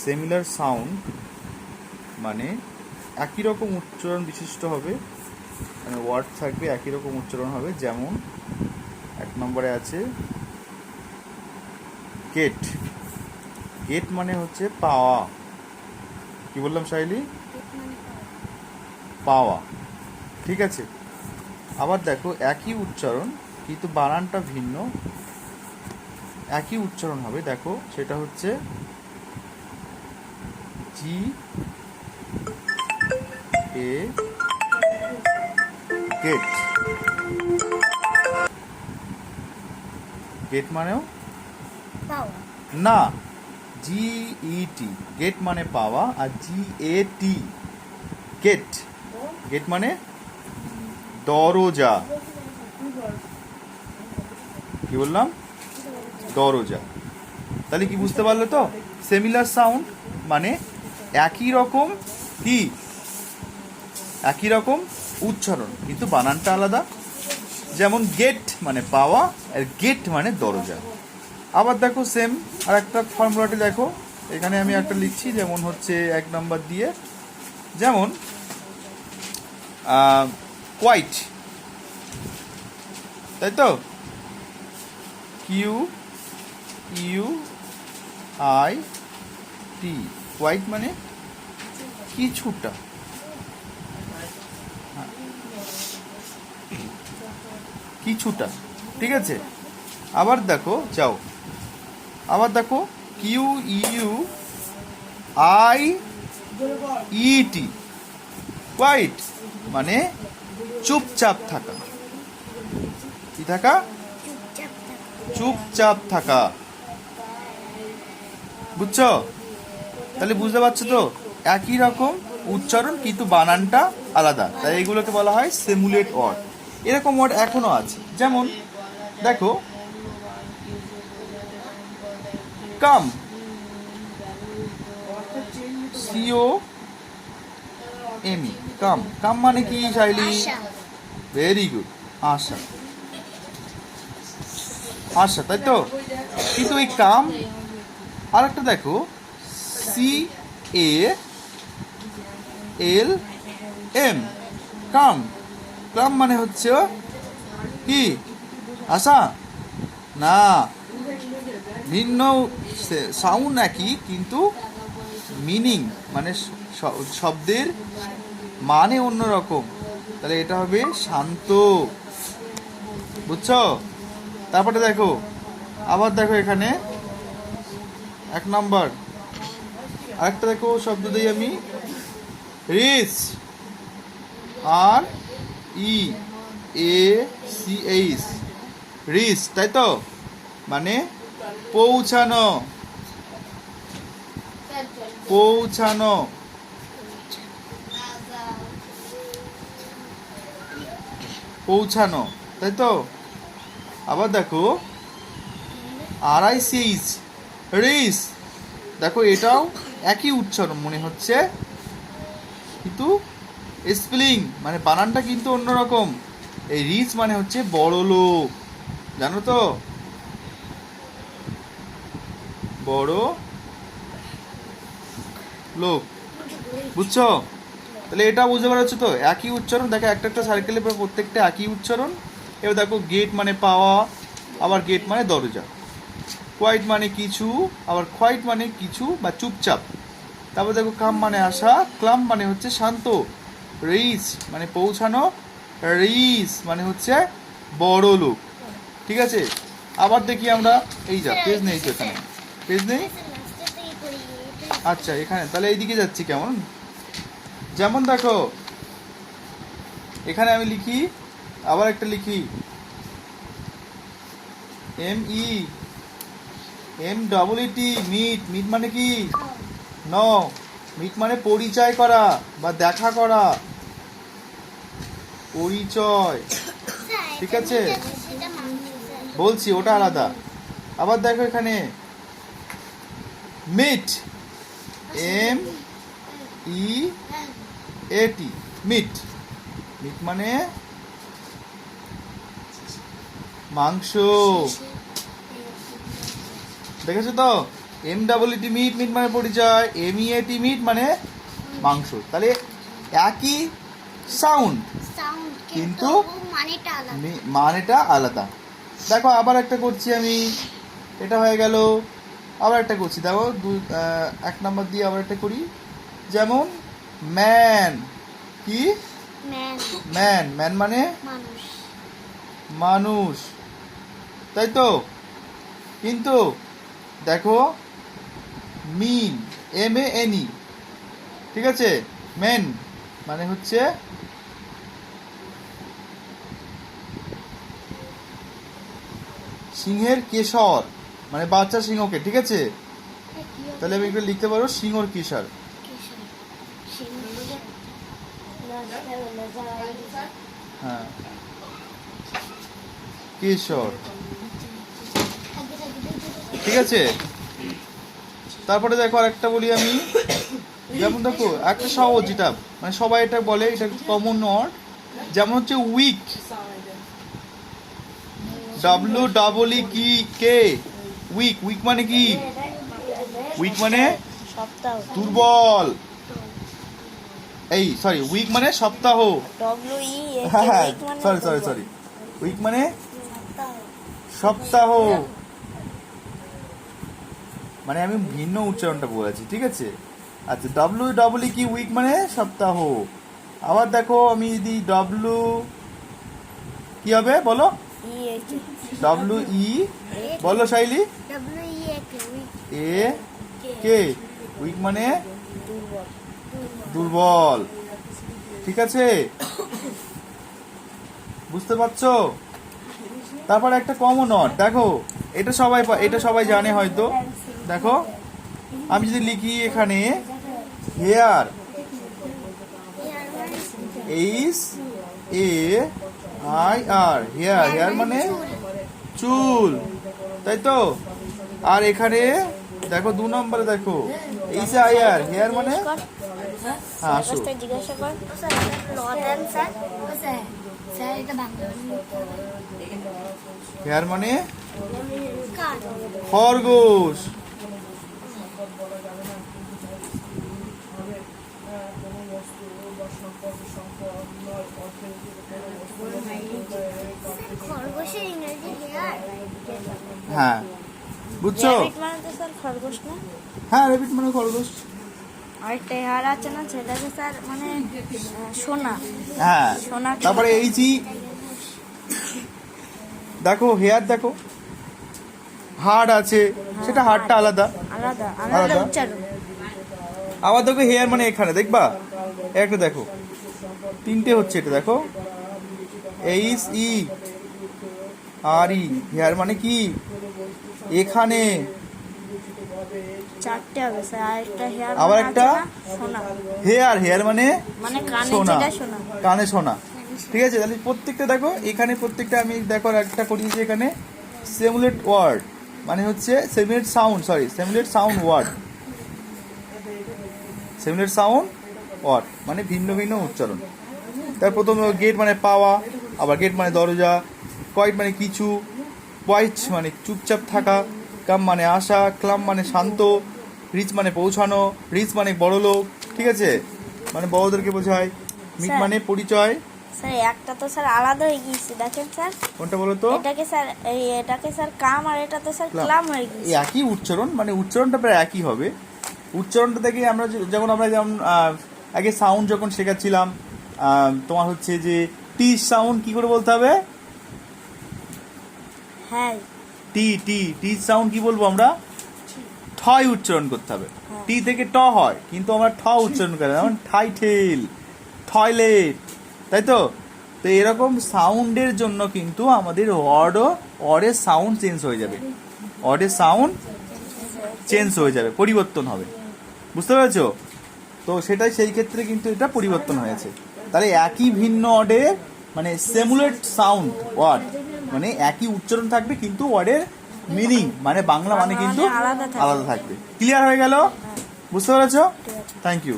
Similar sound মানে একই রকম উচ্চারণ বিশিষ্ট হবে, মানে ওয়ার্ড থাকবে একই রকম উচ্চারণ হবে। যেমন 1 নম্বরে আছে গেট। গেট মানে হচ্ছে পাওয়া। কি বললাম সাইলি? পাওয়া। ঠিক আছে। আবার দেখো একই উচ্চারণ কিন্তু বানানটা ভিন্ন, একই উচ্চারণ হবে। দেখো সেটা হচ্ছে জি এ গেট। গেট মানেও না, জি ই টি। গেট মানে পাওয়া, আর জি এ টি গেট। গেট মানে দরজা। কি বললাম? দরজা। তাহলে কি বুঝতে পারলো তো? সিমিলার সাউন্ড মানে একই রকম কি, একই রকম উচ্চারণ কিন্তু বানানটা আলাদা। যেমন গেট মানে পাওয়া, আর গেট মানে দরজা। আবার দেখো সেম আর একটা ফর্মুলাটি দেখো, এখানে আমি একটা লিখছি, যেমন হচ্ছে 1 নম্বর দিয়ে, যেমন কোয়াইট, তাই তো? Q U I T, quite মানে কিছুটা। কিছুটা, ঠিক আছে। আবার দেখো যাও, আবার দেখো Q U I E T, quite মানে চুপচাপ থাকা। কি থাকা? চুপচাপ থাকা। বুঝছো? তাহলে বুঝতে পারছো তো? একই রকম উচ্চারণ কিন্তু বানানটা আলাদা, তাই এগুলোকে বলা হয় সিমুলেট ওয়ার্ড। এরকম ওয়ার্ড এখনো আছে। যেমন দেখো কাম, সিও এমি, কাম। কাম মানে কি শাইলি? ভেরি গুড, আশা। আশা, তাই তো? কিন্তু এই কাম আর একটা দেখো সি এ এল এম, কাম। কাম মানে হচ্ছে কি? আশা না, ভিন্ন সাউন্ড একই কিন্তু মিনিং মানে শব্দের মানে অন্যরকম। তাহলে এটা হবে শান্ত। বুঝছো? তারপরে দেখো, আবার দেখো এখানে 1 নম্বর আরেকটা দেখো শব্দ দিই আমি, reach, R E A C H, reach, তাই তো? মানে পৌঁছানো। পৌঁছানো, পৌঁছানো, তাই তো? আবার দেখো আর আই সি এইচ, রিচ। দেখো এটাও একই উচ্চারণ মনে হচ্ছে, কিন্তু স্পেলিং মানে বানানটা কিন্তু অন্যরকম। এই রিচ মানে হচ্ছে বড় লোক, জানো তো? বড় লোক। বুঝছো? তাহলে এটা বুঝতে পারছো তো? একই উচ্চারণ। দেখো একটা একটা সার্কেলে প্রত্যেকটা একই উচ্চারণ। এবার দেখো গেট মানে পাওয়া, আবার গেট মানে দরজা। কোয়াইট মানে কিছু, আবার কোয়াইট মানে কিছু বা চুপচাপ। তারপর দেখো কাম মানে আসা, ক্লাম মানে হচ্ছে শান্ত। রিচ মানে পৌঁছানো, রিচ মানে হচ্ছে বড় লোক। ঠিক আছে। আবার দেখি আমরা, এই যা পেজ নেই তো, এখানে পেজ নেই। আচ্ছা এখানে তাহলে এইদিকে যাচ্ছি কেমন। যেমন দেখো এখানে আমি লিখি, আবার একটা লিখি, M E M double E T, meet. Meet মানে কি? ন। মিট মানে পরিচয় করা বা দেখা করা, পরিচয়। ঠিক আছে, বলছি ওটা আলাদা। আবার দেখো এখানে মিট, এম ই এ টি, মিট। মিট মানে মাংস। দেখেছো তো? MEET মিট মিট মানে পরিচয়, MEAT মিট মানে মাংস। তাহলে একই সাউন্ড সাউন্ড কিন্তু মানেটা আলাদা। মানেটা আলাদা। দেখো আবার একটা করছি আমি, এটা হয়ে গেল। আবার একটা করছি, দেখো 1 নাম্বার দিয়ে আবার একটা করি। যেমন ম্যান, কি ম্যান ম্যান, ম্যান মানে মানুষ। মানুষ, তাই তো। কিন্তু দেখো মিন, MANE, ঠিক আছে। মেন মানে হচ্ছে সিংহের কেশর, মানে বাচ্চা সিংহকে, ঠিক আছে। তাহলে আমি একটু লিখতে পারো সিংহর কেশর। হ্যাঁ, কেশর, ঠিক আছে। তারপরে দেখো আরেকটা বলি আমি, যেমন দেখো একটা সহজ, যেটা মানে সবাই এটা বলে, এটা কমন ওয়ার্ড। যেমন হচ্ছে উইক, WEEK, উইক। উইক মানে কি? উইক মানে সপ্তাহ। দুর্বল। এই সরি, উইক মানে সপ্তাহ। হ্যাঁ, সরি, উইক মানে সপ্তাহ। মানে আমি ভিন্ন উচ্চারণটা বলেছি, ঠিক আছে। আচ্ছা, WEEK উইক মানে সপ্তাহ। আবার দেখো আমি যদি কি হবে বলো? WE বলো শাইলি। AK উইক মানে দুর্বল, ঠিক আছে। বুঝতে পারছো? তারপর একটা কমন ওয়ার্ড দেখো, এটা সবাই জানে হয়তো। দেখো আমি যদি লিখি এখানে হেয়ার, HAIR, হেয়ার, হেয়ার মানে চুল, তাই তো। আর এখানে দেখো 2 নম্বরে দেখো HIR, হেয়ার মানে, হ্যাঁ আসো, জিজ্ঞাসা কর। হেয়ার মানে খরগোশ। খরগোশের ইংরেজি হেয়ার। হ্যাঁ, বুঝছো? র্যাবিট মানে তো স্যার খরগোশ না? হ্যাঁ, রেবিট মানে খরগোশ। আরেকটা হেয়ার আছে না, সেটাকে স্যার মানে সোনা। হ্যাঁ, সোনা। তারপরে দেখো হেয়ার, দেখো হাড় আছে, সেটা হাড়টা আলাদা। আলাদা আলাদা। আলাদা উচ্চারণ। আবার দেখো হেয়ার মানে এখানে দেখবা একটা, দেখো 3টে হচ্ছে, এটা দেখো HERE, হেয়ার মানে কি এখানে। 4টে হবে স্যার। আরেকটা হেয়ার আবার মানে একটা আছে না, সোনা। হেয়ার মানে মানে কানে সোনা, যেটা সোনা। কানে সোনা, ঠিক আছে। তাহলে প্রত্যেকটা দেখো এখানে, প্রত্যেকটা আমি দেখো একটা করিয়েছি এখানে সিমুলেট ওয়ার্ড, মানে হচ্ছে সিমুলেট সাউন্ড ওয়ার্ড মানে ভিন্ন ভিন্ন উচ্চারণ। তার প্রথম গেট মানে পাওয়া, আবার গেট মানে দরজা, কোয়াইট মানে কিছু, কোয়াইট মানে চুপচাপ থাকা, কাম মানে আসা, ক্লাম মানে শান্ত, রিচ মানে পৌঁছানো, রিচ মানে বড় লোক, ঠিক আছে, মানে বড়দেরকে বোঝায়। Meet sir. মানে পরিচয়। স্যার একটা তো স্যার আলাদা হয়ে গিয়েছে, দেখেন স্যার। কোনটা বলো তো? এটাকে স্যার কাম, আর এটা তো স্যার ক্লাম। ক্লাম হয়ে এই গিয়েছে। একই উচ্চারণ, মানে উচ্চারণটা প্রায় একই হবে। উচ্চারণটা থেকে আমরা যেমন আগে সাউন্ড যখন শেখাচ্ছিলাম, তোমার হচ্ছে যে টি সাউন্ড কি করে বলতে হবে? হ্যাঁ। টি সাউন্ড কি বলবো আমরা? ঠয় উচ্চারণ করতে হবে। টি থেকে ট হয়, কিন্তু আমরা ঠ উচ্চারণ করি, যেমন টাইটেল, টয়লেট, তাই তো। তো এরকম সাউন্ডের জন্য কিন্তু আমাদের ওয়ার্ডের সাউন্ড চেঞ্জ হয়ে যাবে, পরিবর্তন হবে। বুঝতে পেরেছো? তো সেটাই, সেই ক্ষেত্রে কিন্তু এটা পরিবর্তন হয়েছে। তাহলে একই ভিন্ন ওয়ার্ডের মানে সিমুলেট সাউন্ড ওয়ার্ড, মানে একই উচ্চারণ থাকবে কিন্তু ওয়ার্ডের মিনিং মানে বাংলা মানে কিন্তু আলাদা থাকবে। আলাদা থাকবে। ক্লিয়ার হয়ে গেল? বুঝতে পেরেছো? Thank you.